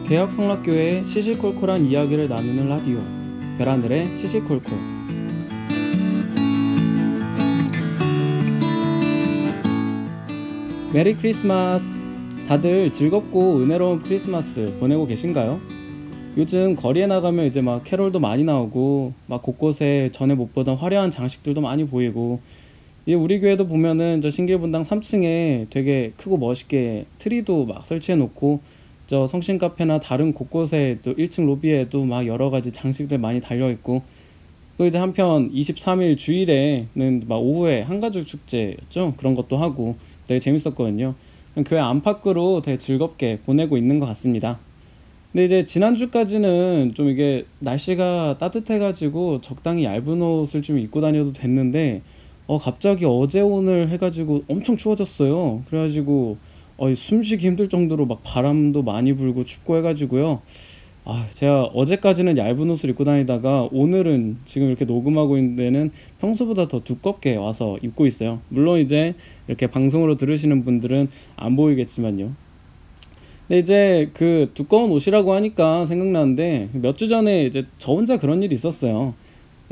개혁성락교회의 시시콜콜한 이야기를 나누는 라디오 별하늘의 시시콜콜. 메리 크리스마스! 다들 즐겁고 은혜로운 크리스마스 보내고 계신가요? 요즘 거리에 나가면 이제 막 캐롤도 많이 나오고 막 곳곳에 전에 못 보던 화려한 장식들도 많이 보이고, 우리 교회도 보면은 저 신길분당 3층에 되게 크고 멋있게 트리도 막 설치해 놓고, 저 성신 카페나 다른 곳곳에 또 1층 로비에도 막 여러 가지 장식들 많이 달려 있고, 또 이제 한편 23일 주일에는 막 오후에 한가죽 축제였죠. 그런 것도 하고 되게 재밌었거든요. 교회 안팎으로 되게 즐겁게 보내고 있는 것 같습니다. 근데 이제 지난주까지는 좀 이게 날씨가 따뜻해가지고 적당히 얇은 옷을 좀 입고 다녀도 됐는데, 갑자기 어제 오늘 해가지고 엄청 추워졌어요. 그래가지고 숨쉬기 힘들 정도로 막 바람도 많이 불고 춥고 해가지고요. 제가 어제까지는 얇은 옷을 입고 다니다가 오늘은 지금 이렇게 녹음하고 있는 데는 평소보다 더 두껍게 와서 입고 있어요. 물론 이제 이렇게 방송으로 들으시는 분들은 안 보이겠지만요. 근데 이제 그 두꺼운 옷이라고 하니까 생각나는데, 몇 주 전에 이제 저 혼자 그런 일이 있었어요.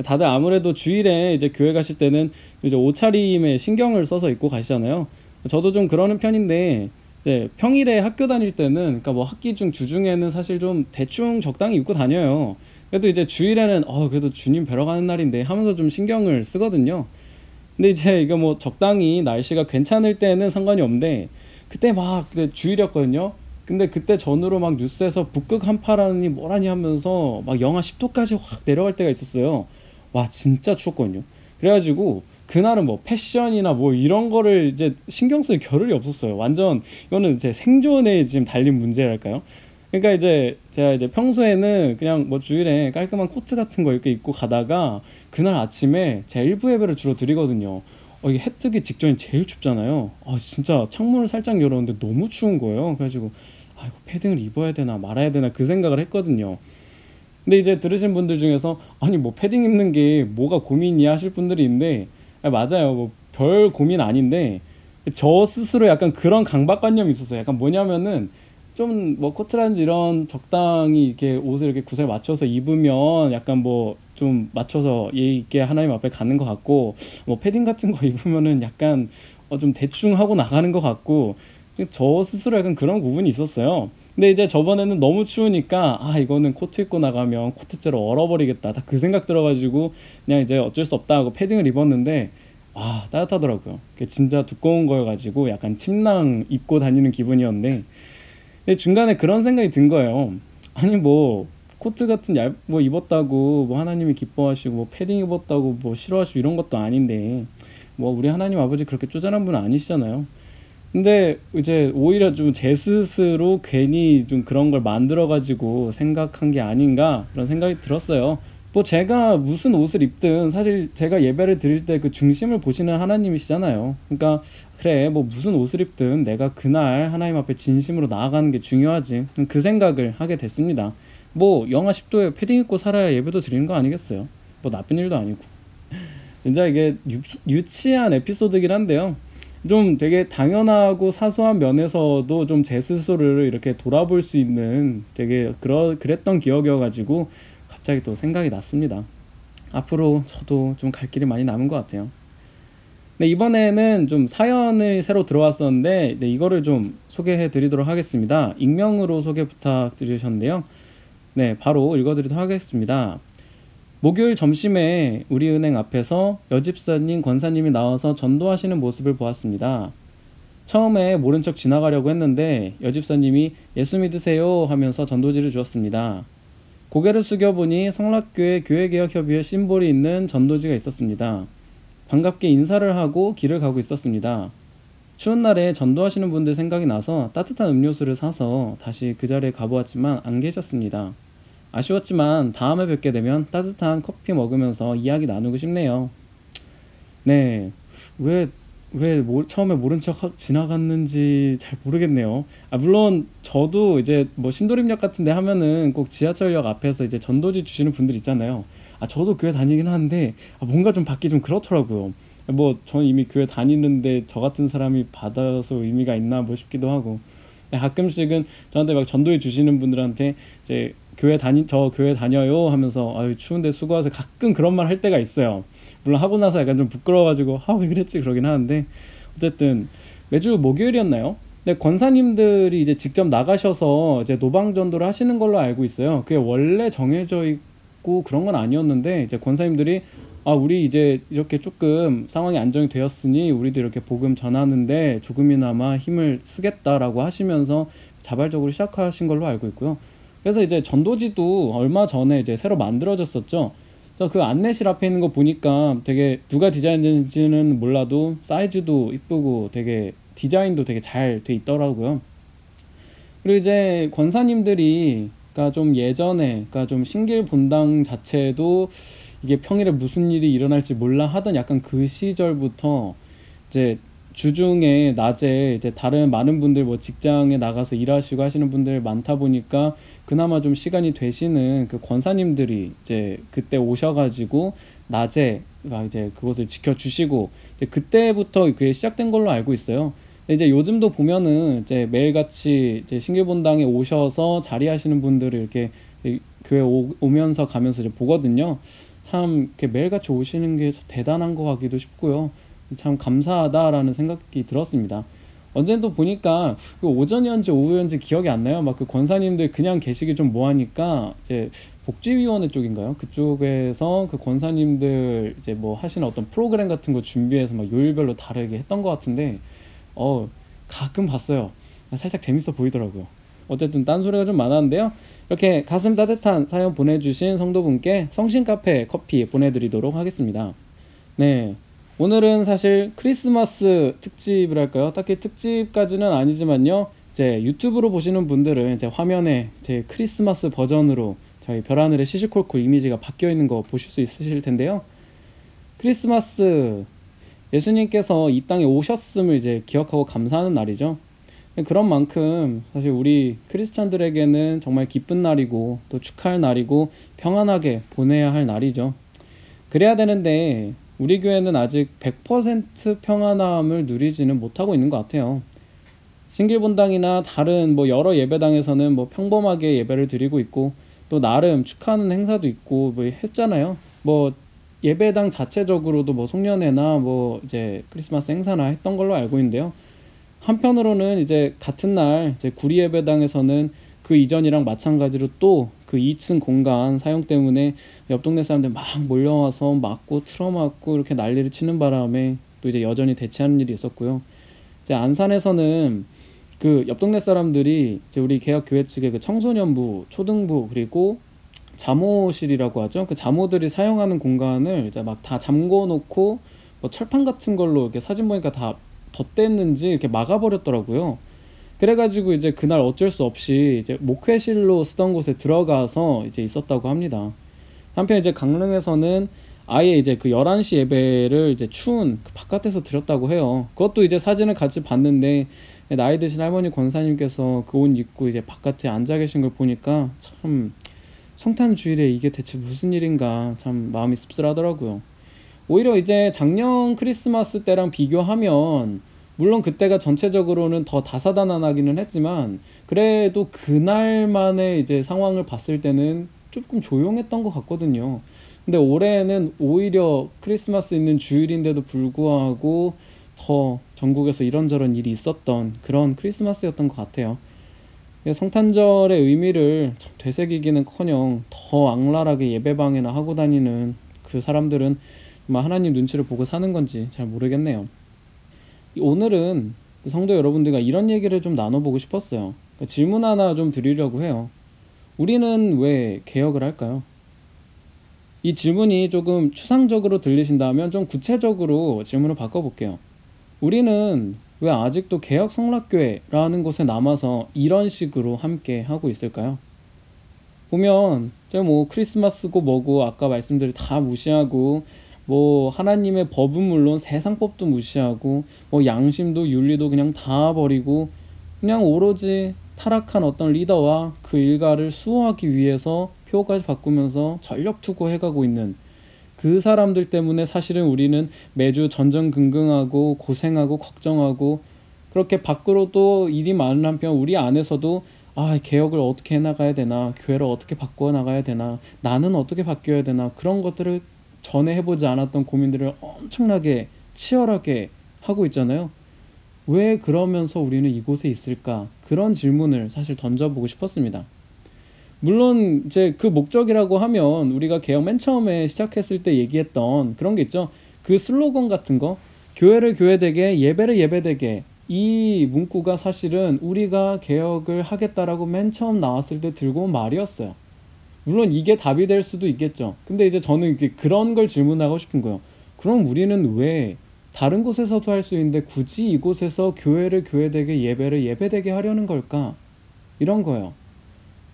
다들 아무래도 주일에 이제 교회 가실 때는 이제 옷차림에 신경을 써서 입고 가시잖아요. 저도 좀 그러는 편인데, 이제 평일에 학교 다닐 때는, 그러니까 뭐 학기 중 주중에는 사실 좀 대충 적당히 입고 다녀요. 그래도 이제 주일에는 그래도 주님 뵈러 가는 날인데 하면서 좀 신경을 쓰거든요. 근데 이제 이거 뭐 적당히 날씨가 괜찮을 때는 상관이 없는데, 그때 주일이었거든요. 근데 그때 전후로 막 뉴스에서 북극 한파라니 뭐라니 하면서 막 영하 10도까지 확 내려갈 때가 있었어요. 와, 진짜 추웠거든요. 그래가지고 그날은 뭐 패션이나 뭐 이런 거를 이제 신경 쓸 겨를이 없었어요. 완전 이거는 제 생존에 지금 달린 문제랄까요? 그러니까 이제 제가 이제 평소에는 그냥 뭐 주일에 깔끔한 코트 같은 거 이렇게 입고 가다가, 그날 아침에 제가 일부 예배를 주로 드리거든요. 이게 해 뜨기 직전이 제일 춥잖아요. 진짜 창문을 살짝 열었는데 너무 추운 거예요. 그래가지고 이거 패딩을 입어야 되나 말아야 되나 그 생각을 했거든요. 근데 이제 들으신 분들 중에서 아니 뭐 패딩 입는 게 뭐가 고민이야 하실 분들이 있는데, 맞아요. 뭐 별 고민 아닌데, 저 스스로 약간 그런 강박관념이 있었어요. 약간 뭐냐면은 좀 뭐 코트라든지 이런 적당히 이렇게 옷을 이렇게 구슬 맞춰서 입으면 약간 뭐 좀 맞춰서 예의 있게 하나님 앞에 가는 것 같고, 뭐 패딩 같은 거 입으면은 약간 좀 대충 하고 나가는 것 같고, 저 스스로 약간 그런 부분이 있었어요. 근데 이제 저번에는 너무 추우니까 이거는 코트 입고 나가면 코트째로 얼어버리겠다, 다 그 생각 들어가지고 그냥 이제 어쩔 수 없다 하고 패딩을 입었는데, 따뜻하더라고요. 그게 진짜 두꺼운 거여가지고 약간 침낭 입고 다니는 기분이었는데, 근데 중간에 그런 생각이 든 거예요. 아니 뭐 코트 같은 뭐 입었다고 뭐 하나님이 기뻐하시고, 뭐 패딩 입었다고 뭐 싫어하시고 이런 것도 아닌데, 뭐 우리 하나님 아버지 그렇게 쪼잔한 분은 아니시잖아요. 근데 이제 오히려 좀 제 스스로 괜히 좀 그런 걸 만들어 가지고 생각한 게 아닌가 그런 생각이 들었어요. 뭐 제가 무슨 옷을 입든 사실 제가 예배를 드릴 때 그 중심을 보시는 하나님이시잖아요. 그러니까 그래 뭐 무슨 옷을 입든 내가 그날 하나님 앞에 진심으로 나아가는 게 중요하지, 그 생각을 하게 됐습니다. 뭐 영하 10도에 패딩 입고 살아야 예배도 드리는 거 아니겠어요? 뭐 나쁜 일도 아니고. 진짜 이게 유치한 에피소드긴 한데요, 좀 되게 당연하고 사소한 면에서도 좀 제 스스로를 이렇게 돌아볼 수 있는 되게 그랬던 기억이어가지고 갑자기 또 생각이 났습니다. 앞으로 저도 좀 갈 길이 많이 남은 것 같아요. 네, 이번에는 좀 사연을 새로 들어왔었는데, 이거를 좀 소개해 드리도록 하겠습니다. 익명으로 소개 부탁드리셨는데요. 네, 바로 읽어드리도록 하겠습니다. 목요일 점심에 우리 은행 앞에서 여집사님, 권사님이 나와서 전도하시는 모습을 보았습니다. 처음에 모른 척 지나가려고 했는데 여집사님이 예수 믿으세요 하면서 전도지를 주었습니다. 고개를 숙여보니 성락교회 교회개혁협의회 심볼이 있는 전도지가 있었습니다. 반갑게 인사를 하고 길을 가고 있었습니다. 추운 날에 전도하시는 분들 생각이 나서 따뜻한 음료수를 사서 다시 그 자리에 가보았지만 안 계셨습니다. 아쉬웠지만 다음에 뵙게 되면 따뜻한 커피 먹으면서 이야기 나누고 싶네요. 네, 왜 처음에 모른 척 지나갔는지 잘 모르겠네요. 물론 저도 이제 뭐 신도림역 같은 데 하면은 꼭 지하철역 앞에서 이제 전도지 주시는 분들 있잖아요. 저도 교회 다니긴 하는데 뭔가 좀 받기 좀 그렇더라고요. 뭐 저는 이미 교회 다니는데 저 같은 사람이 받아서 의미가 있나 뭐 싶기도 하고. 가끔씩은 저한테 막 전도해 주시는 분들한테 이제 저 교회 다녀요 하면서 아유 추운데 수고하세요 가끔 그런 말 할 때가 있어요. 물론 하고 나서 약간 좀 부끄러워가지고 왜 그랬지 그러긴 하는데 어쨌든 매주 목요일이었나요? 근데 권사님들이 이제 직접 나가셔서 이제 노방 전도를 하시는 걸로 알고 있어요. 그게 원래 정해져 있고 그런 건 아니었는데 이제 권사님들이 우리 이제 이렇게 조금 상황이 안정이 되었으니 우리도 이렇게 복음 전하는데 조금이나마 힘을 쓰겠다라고 하시면서 자발적으로 시작하신 걸로 알고 있고요. 그래서 이제 전도지도 얼마 전에 이제 새로 만들어졌었죠. 그래서 그 안내실 앞에 있는 거 보니까 되게 누가 디자인했는지는 몰라도 사이즈도 이쁘고 되게 디자인도 되게 잘 돼 있더라고요. 그리고 이제 권사님들이 그러니까 좀 예전에 그러니까 좀 신길 본당 자체도 이게 평일에 무슨 일이 일어날지 몰라 하던 약간 그 시절부터 이제 주중에 낮에 이제 다른 많은 분들 뭐 직장에 나가서 일하시고 하시는 분들 많다 보니까 그나마 좀 시간이 되시는 그 권사님들이 이제 그때 오셔가지고 낮에 이제 그것을 지켜주시고 이제 그때부터 그게 시작된 걸로 알고 있어요. 이제 요즘도 보면은 이제 매일같이 이제 신길본당에 오셔서 자리하시는 분들을 이렇게 교회 오면서 가면서 이제 보거든요. 참 이렇게 매일같이 오시는 게 대단한 것 같기도 싶고요. 참 감사하다라는 생각이 들었습니다. 언젠도 보니까 그 오전이었는지 오후였는지 기억이 안 나요. 막 그 권사님들 그냥 계시기 좀 뭐하니까 이제 복지위원회 쪽인가요? 그쪽에서 그 권사님들 이제 뭐 하시는 어떤 프로그램 같은 거 준비해서 막 요일별로 다르게 했던 것 같은데 가끔 봤어요. 살짝 재밌어 보이더라고요. 어쨌든 딴소리가 좀 많았는데요. 이렇게 가슴 따뜻한 사연 보내주신 성도분께 성신카페 커피 보내드리도록 하겠습니다. 네, 오늘은 사실 크리스마스 특집을 할까요? 딱히 특집까지는 아니지만요. 이제 유튜브로 보시는 분들은 이제 화면에 제 크리스마스 버전으로 저희 별하늘의 시시콜콜 이미지가 바뀌어 있는 거 보실 수 있으실 텐데요. 크리스마스, 예수님께서 이 땅에 오셨음을 이제 기억하고 감사하는 날이죠. 그런 만큼 사실 우리 크리스찬들에게는 정말 기쁜 날이고 또 축하할 날이고 평안하게 보내야 할 날이죠. 그래야 되는데 우리 교회는 아직 100% 평안함을 누리지는 못하고 있는 것 같아요. 신길본당이나 다른 뭐 여러 예배당에서는 뭐 평범하게 예배를 드리고 있고 또 나름 축하하는 행사도 있고 뭐 했잖아요. 뭐 예배당 자체적으로도 뭐 송년회나 뭐 이제 크리스마스 행사나 했던 걸로 알고 있는데요. 한편으로는 이제 같은 날 이제 구리 예배당에서는 그 이전이랑 마찬가지로 또 그 2층 공간 사용 때문에 옆 동네 사람들 막 몰려와서 맞고 틀어맞고 이렇게 난리를 치는 바람에 또 이제 여전히 대치하는 일이 있었고요. 이제 안산에서는 그 옆 동네 사람들이 이제 우리 개혁교회 측의 그 청소년부, 초등부 그리고 잠옷실이라고 하죠. 그 잠옷들이 사용하는 공간을 이제 막 다 잠궈 놓고 뭐 철판 같은 걸로 이렇게 사진 보니까 다 덧댔는지 이렇게 막아버렸더라고요. 그래가지고 이제 그날 어쩔 수 없이 이제 목회실로 쓰던 곳에 들어가서 이제 있었다고 합니다. 한편 이제 강릉에서는 아예 이제 그 11시 예배를 이제 추운 그 바깥에서 드렸다고 해요. 그것도 이제 사진을 같이 봤는데 나이 드신 할머니 권사님께서 그 옷 입고 이제 바깥에 앉아 계신 걸 보니까 참 성탄 주일에 이게 대체 무슨 일인가 참 마음이 씁쓸하더라고요. 오히려 이제 작년 크리스마스 때랑 비교하면 물론 그때가 전체적으로는 더 다사다난하기는 했지만 그래도 그날만의 이제 상황을 봤을 때는 조금 조용했던 것 같거든요. 근데 올해는 오히려 크리스마스 있는 주일인데도 불구하고 더 전국에서 이런저런 일이 있었던 그런 크리스마스였던 것 같아요. 성탄절의 의미를 참 되새기기는커녕 더 악랄하게 예배방에나 하고 다니는 그 사람들은 하나님 눈치를 보고 사는 건지 잘 모르겠네요. 오늘은 성도 여러분들과 이런 얘기를 좀 나눠보고 싶었어요. 질문 하나 좀 드리려고 해요. 우리는 왜 개혁을 할까요? 이 질문이 조금 추상적으로 들리신다면 좀 구체적으로 질문을 바꿔볼게요. 우리는 왜 아직도 개혁 성락교회라는 곳에 남아서 이런 식으로 함께 하고 있을까요? 보면 제가 뭐 크리스마스고 뭐고 아까 말씀드린 다 무시하고 뭐 하나님의 법은 물론 세상법도 무시하고 뭐 양심도 윤리도 그냥 다 버리고 그냥 오로지 타락한 어떤 리더와 그 일가를 수호하기 위해서 표까지 바꾸면서 전력 투구해가고 있는 그 사람들 때문에 사실은 우리는 매주 전전긍긍하고 고생하고 걱정하고 그렇게 밖으로도 일이 많은 한편 우리 안에서도 개혁을 어떻게 해나가야 되나, 교회를 어떻게 바꿔 나가야 되나, 나는 어떻게 바뀌어야 되나, 그런 것들을 전에 해보지 않았던 고민들을 엄청나게 치열하게 하고 있잖아요. 왜 그러면서 우리는 이곳에 있을까? 그런 질문을 사실 던져보고 싶었습니다. 물론 이제 그 목적이라고 하면 우리가 개혁 맨 처음에 시작했을 때 얘기했던 그런 게 있죠. 그 슬로건 같은 거, 교회를 교회되게, 예배를 예배되게, 이 문구가 사실은 우리가 개혁을 하겠다라고 맨 처음 나왔을 때 들고 온 말이었어요. 물론 이게 답이 될 수도 있겠죠. 근데 이제 저는 그런 걸 질문하고 싶은 거예요. 그럼 우리는 왜 다른 곳에서도 할 수 있는데 굳이 이곳에서 교회를 교회되게, 예배를 예배되게 하려는 걸까? 이런 거예요.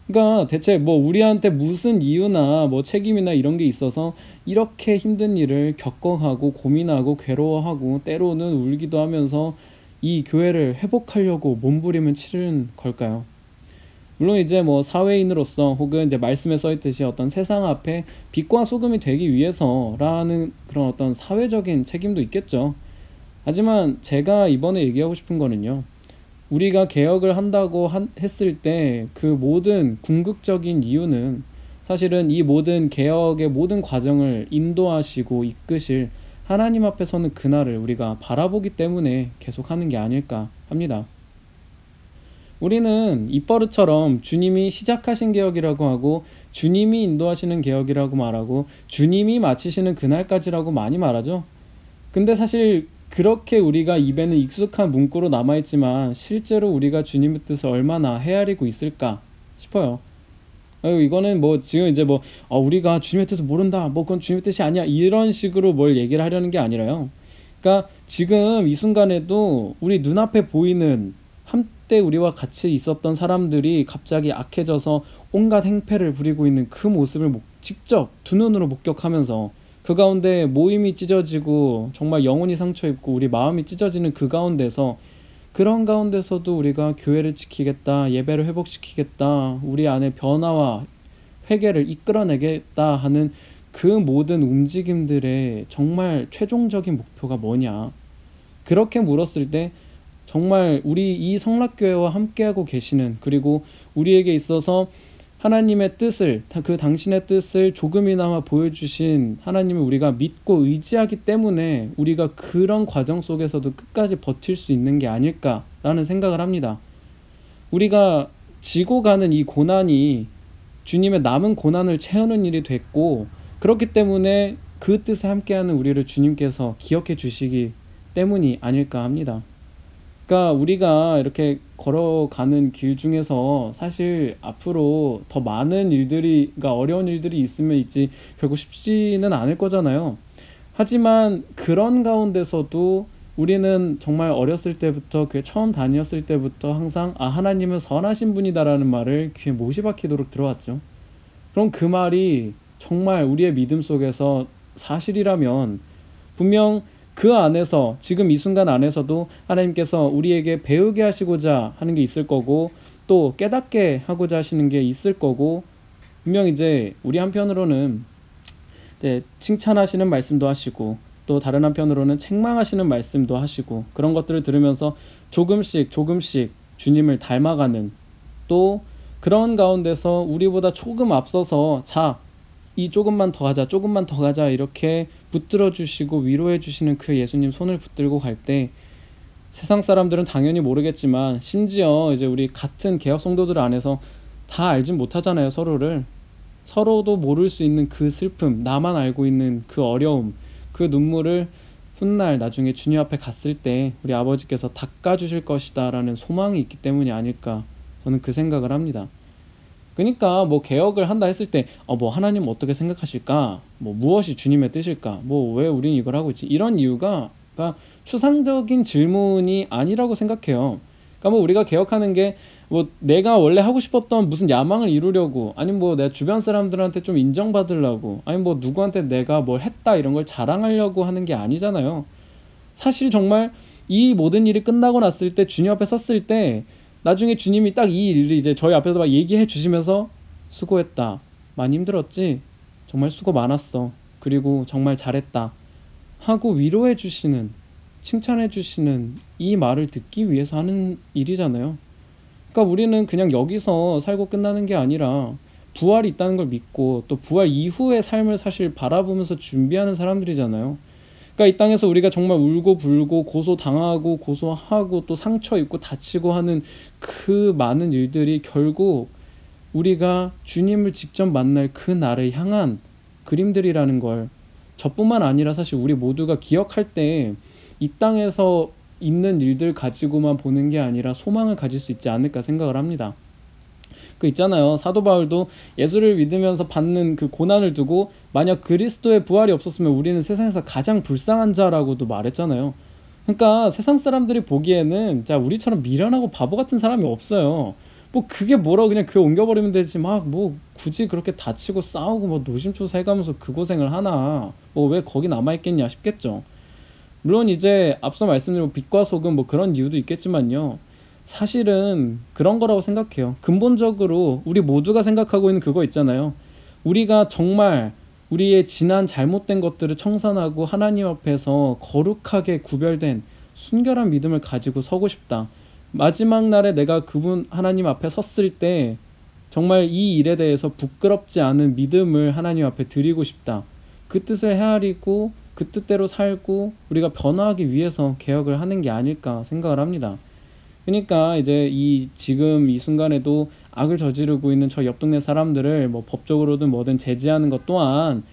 그러니까 대체 뭐 우리한테 무슨 이유나 뭐 책임이나 이런 게 있어서 이렇게 힘든 일을 겪어가고 고민하고 괴로워하고 때로는 울기도 하면서 이 교회를 회복하려고 몸부림을 치르는 걸까요? 물론 이제 뭐 사회인으로서 혹은 이제 말씀에 써 있듯이 어떤 세상 앞에 빛과 소금이 되기 위해서라는 그런 어떤 사회적인 책임도 있겠죠. 하지만 제가 이번에 얘기하고 싶은 거는요. 우리가 개혁을 한다고 했을 때 그 모든 궁극적인 이유는 사실은 이 모든 개혁의 모든 과정을 인도하시고 이끄실 하나님 앞에 서는 그날을 우리가 바라보기 때문에 계속하는 게 아닐까 합니다. 우리는 입버릇처럼 주님이 시작하신 개혁이라고 하고 주님이 인도하시는 개혁이라고 말하고 주님이 마치시는 그날까지라고 많이 말하죠. 근데 사실 그렇게 우리가 입에는 익숙한 문구로 남아있지만 실제로 우리가 주님의 뜻을 얼마나 헤아리고 있을까 싶어요. 이거는 뭐 지금 이제 뭐 우리가 주님의 뜻을 모른다, 뭐 그건 주님의 뜻이 아니야, 이런 식으로 뭘 얘기를 하려는 게 아니라요. 그러니까 지금 이 순간에도 우리 눈앞에 보이는 한때 우리와 같이 있었던 사람들이 갑자기 악해져서 온갖 행패를 부리고 있는 그 모습을 직접 두 눈으로 목격하면서 그 가운데 모임이 찢어지고 정말 영혼이 상처입고 우리 마음이 찢어지는 그 가운데서, 그런 가운데서도 우리가 교회를 지키겠다, 예배를 회복시키겠다, 우리 안에 변화와 회개를 이끌어내겠다 하는 그 모든 움직임들의 정말 최종적인 목표가 뭐냐, 그렇게 물었을 때 정말 우리 이 성락교회와 함께하고 계시는, 그리고 우리에게 있어서 하나님의 뜻을, 그 당신의 뜻을 조금이나마 보여주신 하나님을 우리가 믿고 의지하기 때문에 우리가 그런 과정 속에서도 끝까지 버틸 수 있는 게 아닐까라는 생각을 합니다. 우리가 지고 가는 이 고난이 주님의 남은 고난을 채우는 일이 됐고, 그렇기 때문에 그 뜻에 함께하는 우리를 주님께서 기억해 주시기 때문이 아닐까 합니다. 그러니까 우리가 이렇게 걸어가는 길 중에서 사실 앞으로 더 많은 일들이, 그러니까 어려운 일들이 있으면 있지 결국 쉽지는 않을 거잖아요. 하지만 그런 가운데서도 우리는 정말 어렸을 때부터, 그 처음 다녔을 때부터 항상 하나님은 선하신 분이다라는 말을 귀에 못이 박히도록 들어왔죠. 그럼 그 말이 정말 우리의 믿음 속에서 사실이라면 분명 그 안에서, 지금 이 순간 안에서도 하나님께서 우리에게 배우게 하시고자 하는 게 있을 거고, 또 깨닫게 하고자 하시는 게 있을 거고, 분명 이제 우리 한편으로는 이제 칭찬하시는 말씀도 하시고, 또 다른 한편으로는 책망하시는 말씀도 하시고, 그런 것들을 들으면서 조금씩 주님을 닮아가는, 또 그런 가운데서 우리보다 조금 앞서서 이 조금만 더 가자 이렇게 붙들어 주시고 위로해 주시는 그 예수님 손을 붙들고 갈 때, 세상 사람들은 당연히 모르겠지만 심지어 이제 우리 같은 개혁 성도들 안에서 다 알진 못하잖아요. 서로도 모를 수 있는 그 슬픔, 나만 알고 있는 그 어려움, 그 눈물을 훗날 나중에 주님 앞에 갔을 때 우리 아버지께서 닦아주실 것이다 라는 소망이 있기 때문이 아닐까, 저는 그 생각을 합니다. 그러니까 뭐 개혁을 한다 했을 때 뭐 하나님 어떻게 생각하실까, 뭐 무엇이 주님의 뜻일까, 뭐 왜 우린 이걸 하고 있지, 이런 이유가 추상적인 질문이 아니라고 생각해요. 그러니까 뭐 우리가 개혁하는 게 뭐 내가 원래 하고 싶었던 무슨 야망을 이루려고, 아니면 뭐 내 주변 사람들한테 좀 인정받으려고, 아니면 뭐 누구한테 내가 뭘 했다 이런 걸 자랑하려고 하는 게 아니잖아요. 사실 정말 이 모든 일이 끝나고 났을 때, 주님 앞에 섰을 때 나중에 주님이 딱 이 일을 이제 저희 앞에서 막 얘기해 주시면서 수고했다, 많이 힘들었지, 정말 수고 많았어, 그리고 정말 잘했다 하고 위로해 주시는, 칭찬해 주시는 이 말을 듣기 위해서 하는 일이잖아요. 그러니까 우리는 그냥 여기서 살고 끝나는 게 아니라 부활이 있다는 걸 믿고 또 부활 이후의 삶을 사실 바라보면서 준비하는 사람들이잖아요. 그러니까 이 땅에서 우리가 정말 울고 불고 고소당하고 고소하고 또 상처 입고 다치고 하는 그 많은 일들이 결국 우리가 주님을 직접 만날 그 날을 향한 그림들이라는 걸 저뿐만 아니라 사실 우리 모두가 기억할 때 이 땅에서 있는 일들 가지고만 보는 게 아니라 소망을 가질 수 있지 않을까 생각을 합니다. 그 있잖아요. 사도 바울도 예수를 믿으면서 받는 그 고난을 두고 만약 그리스도의 부활이 없었으면 우리는 세상에서 가장 불쌍한 자라고도 말했잖아요. 그러니까 세상 사람들이 보기에는 자 우리처럼 미련하고 바보 같은 사람이 없어요. 뭐 그게 뭐라고 그냥 그 옮겨버리면 되지 막 뭐 굳이 그렇게 다치고 싸우고 뭐 노심초사 해가면서 그 고생을 하나 뭐 왜 거기 남아있겠냐 싶겠죠. 물론 이제 앞서 말씀드린 빛과 소금 뭐 그런 이유도 있겠지만요. 사실은 그런 거라고 생각해요. 근본적으로 우리 모두가 생각하고 있는 그거 있잖아요. 우리가 정말 우리의 지난 잘못된 것들을 청산하고 하나님 앞에서 거룩하게 구별된 순결한 믿음을 가지고 서고 싶다. 마지막 날에 내가 그분 하나님 앞에 섰을 때 정말 이 일에 대해서 부끄럽지 않은 믿음을 하나님 앞에 드리고 싶다. 그 뜻을 헤아리고 그 뜻대로 살고 우리가 변화하기 위해서 개혁을 하는 게 아닐까 생각을 합니다. 그러니까 이제 지금 이 순간에도 악을 저지르고 있는 저 옆 동네 사람들을 뭐 법적으로든 뭐든 제지하는 것 또한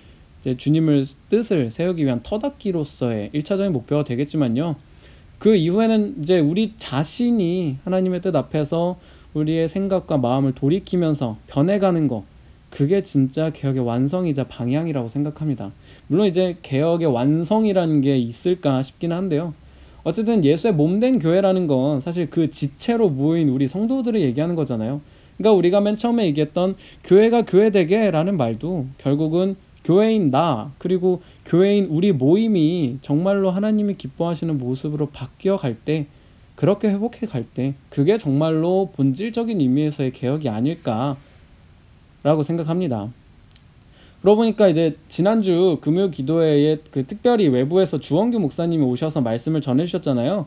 이제 주님을 뜻을 세우기 위한 터닫기로서의 1차적인 목표가 되겠지만요. 그 이후에는 이제 우리 자신이 하나님의 뜻 앞에서 우리의 생각과 마음을 돌이키면서 변해가는 거, 그게 진짜 개혁의 완성이자 방향이라고 생각합니다. 물론 이제 개혁의 완성이라는 게 있을까 싶기는 한데요. 어쨌든 예수의 몸된 교회라는 건 사실 그 지체로 모인 우리 성도들을 얘기하는 거잖아요. 그러니까 우리가 맨 처음에 얘기했던 교회가 교회되게 라는 말도 결국은 교회인 나 그리고 교회인 우리 모임이 정말로 하나님이 기뻐하시는 모습으로 바뀌어 갈 때, 그렇게 회복해 갈 때 그게 정말로 본질적인 의미에서의 개혁이 아닐까라고 생각합니다. 그러고 보니까 이제 지난주 금요 기도회에 그 특별히 외부에서 주원규 목사님이 오셔서 말씀을 전해주셨잖아요.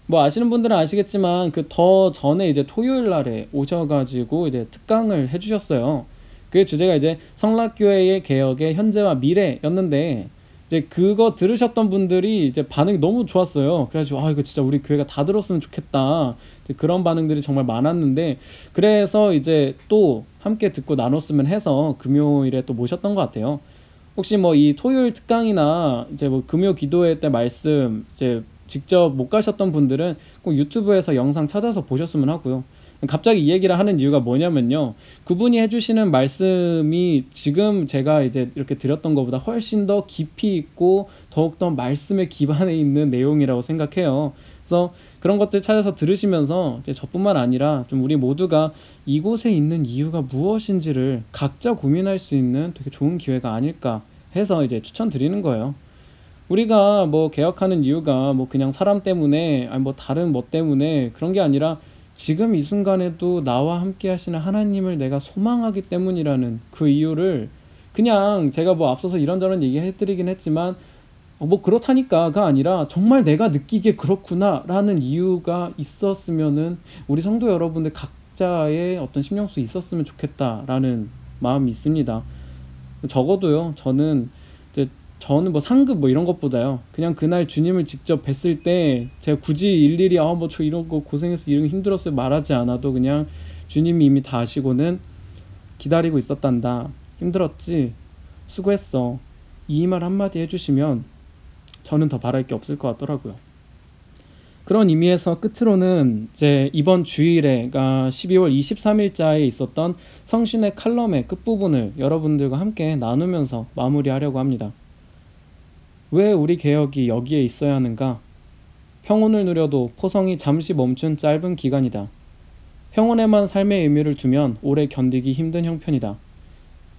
뭐 아시는 분들은 아시겠지만 그 더 전에 이제 토요일 날에 오셔가지고 이제 특강을 해주셨어요. 그 주제가 이제 성락교회의 개혁의 현재와 미래였는데 이제 그거 들으셨던 분들이 이제 반응이 너무 좋았어요. 그래가지고 이거 진짜 우리 교회가 다 들었으면 좋겠다. 그런 반응들이 정말 많았는데 그래서 이제 또 함께 듣고 나눴으면 해서 금요일에 또 모셨던 것 같아요. 혹시 뭐 이 토요일 특강이나 이제 뭐 금요 기도회 때 말씀 이제 직접 못 가셨던 분들은 꼭 유튜브에서 영상 찾아서 보셨으면 하고요. 갑자기 이 얘기를 하는 이유가 뭐냐면요. 그분이 해주시는 말씀이 지금 제가 이제 이렇게 드렸던 것보다 훨씬 더 깊이 있고 더욱더 말씀에 기반해 있는 내용이라고 생각해요. 그래서 그런 것들 찾아서 들으시면서 이제 저뿐만 아니라 좀 우리 모두가 이곳에 있는 이유가 무엇인지를 각자 고민할 수 있는 되게 좋은 기회가 아닐까 해서 이제 추천드리는 거예요. 우리가 뭐 개혁하는 이유가 뭐 그냥 사람 때문에 아니 뭐 다른 뭐 때문에 그런 게 아니라 지금 이 순간에도 나와 함께 하시는 하나님을 내가 소망하기 때문이라는 그 이유를 그냥 제가 뭐 앞서서 이런저런 얘기해드리긴 했지만 뭐 그렇다니까가 아니라 정말 내가 느끼기에 그렇구나 라는 이유가 있었으면은 우리 성도 여러분들 각자의 어떤 심령속에 있었으면 좋겠다라는 마음이 있습니다. 적어도요 저는 뭐 상급 뭐 이런 것보다요 그냥 그날 주님을 직접 뵀을 때 제가 굳이 일일이 뭐 저 이런 거 고생해서 이런 거 힘들었어요 말하지 않아도 그냥 주님이 이미 다 아시고는 기다리고 있었단다, 힘들었지, 수고했어, 이 말 한마디 해주시면 저는 더 바랄 게 없을 것 같더라고요. 그런 의미에서 끝으로는 이제 이번 주일에가 12월 23일자에 있었던 성신의 칼럼의 끝부분을 여러분들과 함께 나누면서 마무리하려고 합니다. 왜 우리 개혁이 여기에 있어야 하는가? 평온을 누려도 포성이 잠시 멈춘 짧은 기간이다. 평온에만 삶의 의미를 두면 오래 견디기 힘든 형편이다.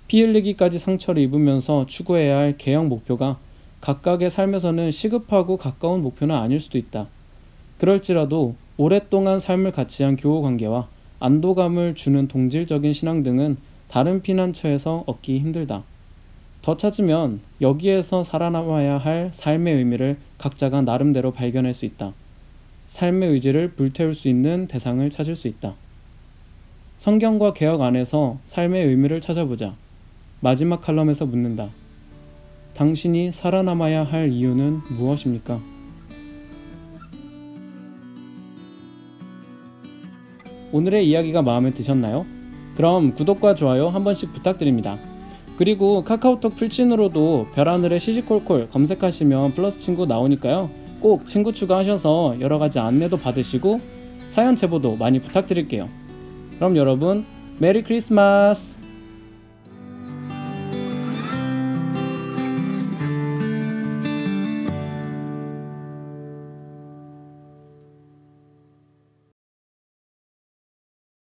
피 흘리기까지 상처를 입으면서 추구해야 할 개혁 목표가 각각의 삶에서는 시급하고 가까운 목표는 아닐 수도 있다. 그럴지라도 오랫동안 삶을 같이 한 교우관계와 안도감을 주는 동질적인 신앙 등은 다른 피난처에서 얻기 힘들다. 더 찾으면 여기에서 살아남아야 할 삶의 의미를 각자가 나름대로 발견할 수 있다. 삶의 의지를 불태울 수 있는 대상을 찾을 수 있다. 성경과 개혁 안에서 삶의 의미를 찾아보자. 마지막 칼럼에서 묻는다. 당신이 살아남아야 할 이유는 무엇입니까? 오늘의 이야기가 마음에 드셨나요? 그럼 구독과 좋아요 한 번씩 부탁드립니다. 그리고 카카오톡 필친으로도 별하늘의 시시콜콜 검색하시면 플러스 친구 나오니까요. 꼭 친구 추가하셔서 여러가지 안내도 받으시고 사연 제보도 많이 부탁드릴게요. 그럼 여러분 메리 크리스마스!